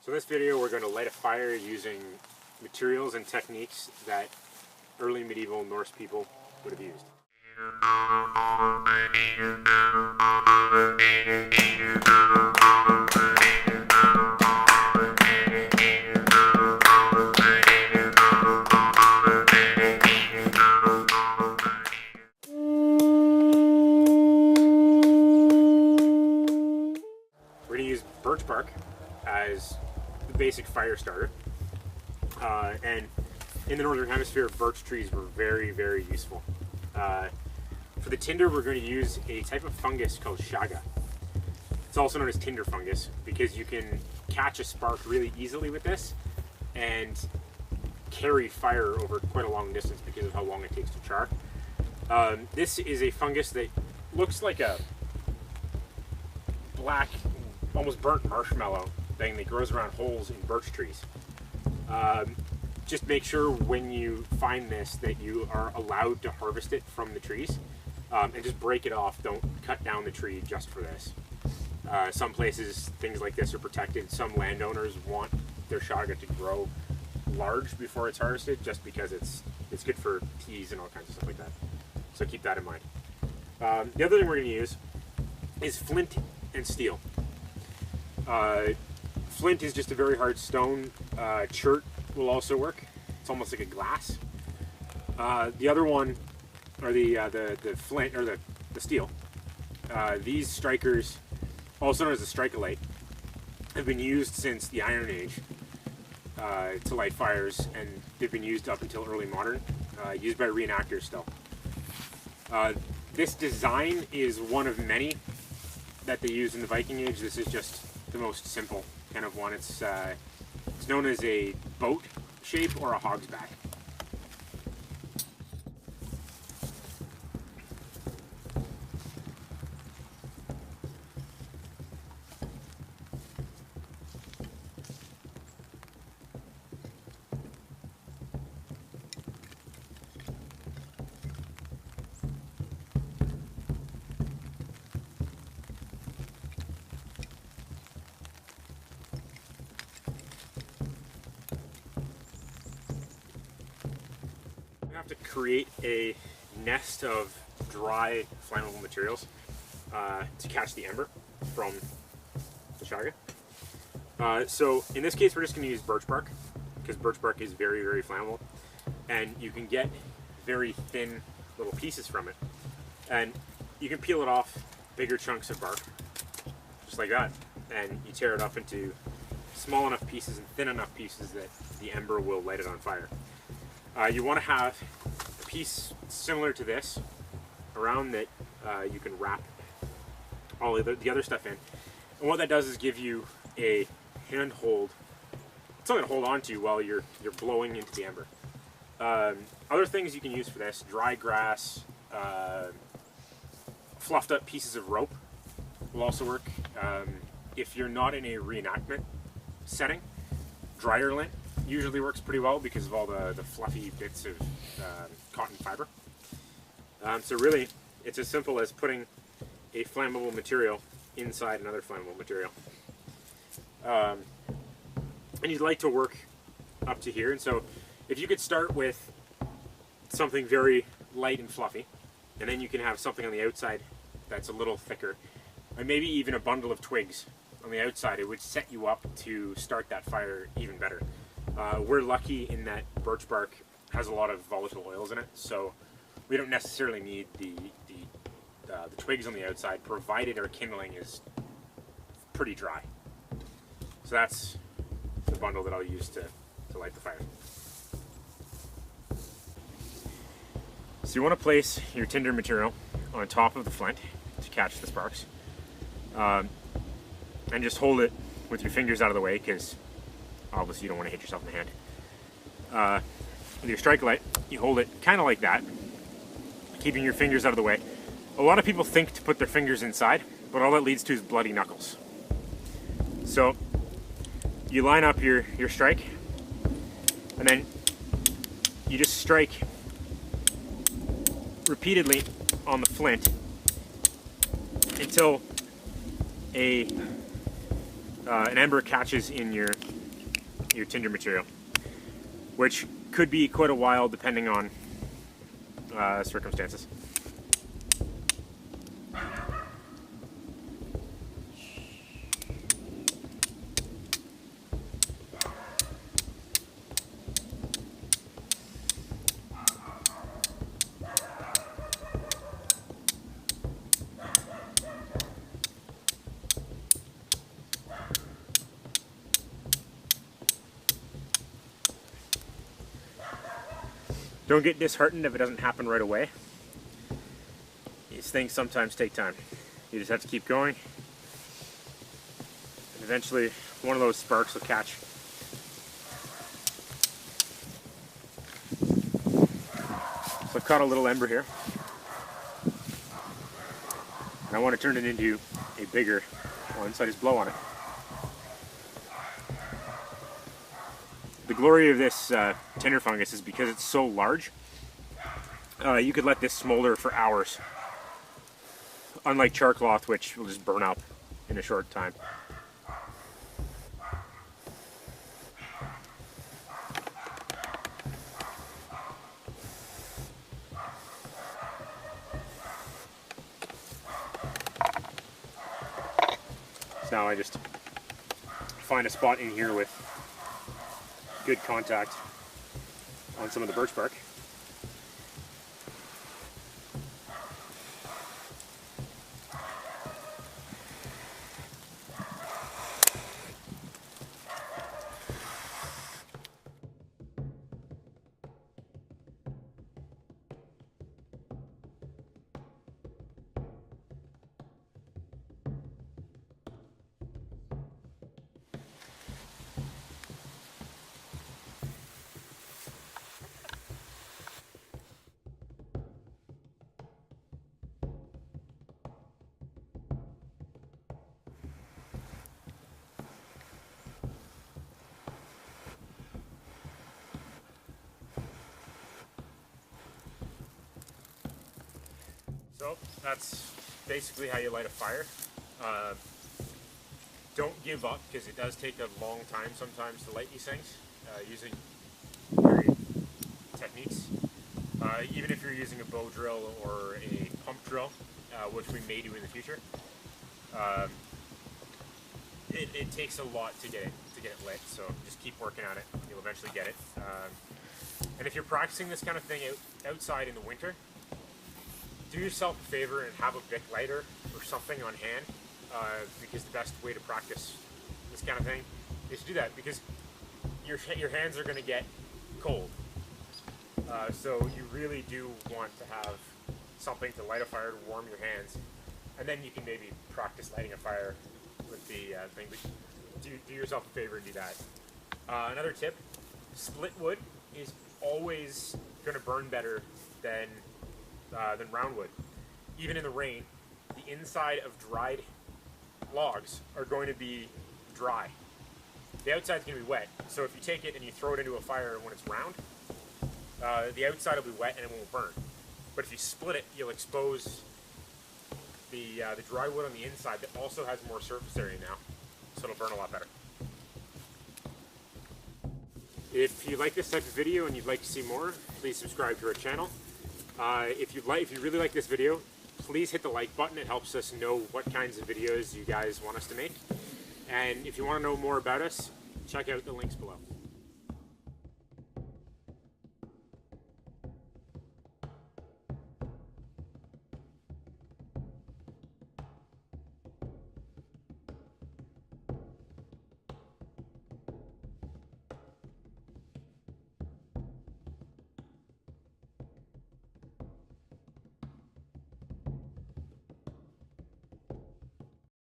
So in this video we're going to light a fire using materials and techniques that early medieval Norse people would have used. We're going to use birch bark as the basic fire starter, and in the northern hemisphere birch trees were very, very useful. For the tinder we're going to use a type of fungus called Chaga. It's also known as tinder fungus because you can catch a spark really easily with this and carry fire over quite a long distance because of how long it takes to char. This is a fungus that looks like a black, almost burnt marshmallow thing that grows around holes in birch trees. Just make sure when you find this that you are allowed to harvest it from the trees, and just break it off. Don't cut down the tree just for this. Some places things like this are protected. Some landowners want their chaga to grow large before it's harvested just because it's good for teas and all kinds of stuff like that. So keep that in mind. The other thing we're going to use is flint and steel. Flint is just a very hard stone. Chert will also work. It's almost like a glass. The other one are the flint or the steel. These strikers, also known as the strike-a-light, have been used since the Iron Age to light fires, and they've been used up until early modern, used by reenactors still. This design is one of many that they used in the Viking Age. This is just the most simple kind of one. It's known as a boat shape or a hog's back. Have to create a nest of dry flammable materials to catch the ember from the chaga. So in this case we're just going to use birch bark because birch bark is very, very flammable, and you can get very thin little pieces from it, and you can peel it off bigger chunks of bark just like that, and you tear it up into small enough pieces and thin enough pieces that the ember will light it on fire. You want to have a piece similar to this around that you can wrap all the other stuff in. And what that does is give you a handhold, something to hold on to while you're blowing into the ember. Other things you can use for this: dry grass, fluffed up pieces of rope will also work. If you're not in a reenactment setting, dryer lint usually works pretty well because of all the fluffy bits of cotton fiber. So really, it's as simple as putting a flammable material inside another flammable material. And you'd like to work up to here, and so if you could start with something very light and fluffy, and then you can have something on the outside that's a little thicker, or maybe even a bundle of twigs on the outside, it would set you up to start that fire even better. We're lucky in that birch bark has a lot of volatile oils in it, so we don't necessarily need the twigs on the outside, provided our kindling is pretty dry. So that's the bundle that I'll use to light the fire. So you want to place your tinder material on top of the flint to catch the sparks, and just hold it with your fingers out of the way because obviously you don't want to hit yourself in the hand. With your strike light, you hold it kind of like that, keeping your fingers out of the way. A lot of people think to put their fingers inside, but all that leads to is bloody knuckles. So you line up your strike, and then you just strike repeatedly on the flint until an ember catches in your your Tinder material, which could be quite a while depending on circumstances. Don't get disheartened if it doesn't happen right away. These things sometimes take time. You just have to keep going, and eventually one of those sparks will catch. So I've caught a little ember here, and I want to turn it into a bigger one, so I just blow on it. The glory of this tinder fungus is because it's so large, you could let this smolder for hours, unlike char cloth, which will just burn up in a short time. So now I just find a spot in here with good contact on some of the birch bark. So that's basically how you light a fire. Don't give up, because it does take a long time sometimes to light these things using varied techniques. Even if you're using a bow drill or a pump drill, which we may do in the future, it takes a lot to get it lit. So just keep working on it; you'll eventually get it. And if you're practicing this kind of thing outside in the winter, do yourself a favor and have a Bic lighter or something on hand, because the best way to practice this kind of thing is to do that, because your hands are going to get cold. So you really do want to have something to light a fire to warm your hands, and then you can maybe practice lighting a fire with the thing. But do yourself a favor and do that. Another tip: split wood is always going to burn better than round wood. Even in the rain, the inside of dried logs are going to be dry. The outside's going to be wet. So if you take it and you throw it into a fire when it's round, the outside will be wet and it won't burn. But if you split it, you'll expose the dry wood on the inside that also has more surface area now, so it'll burn a lot better. If you like this type of video and you'd like to see more, please subscribe to our channel. If you really like this video, please hit the like button. It helps us know what kinds of videos you guys want us to make. And if you want to know more about us, check out the links below.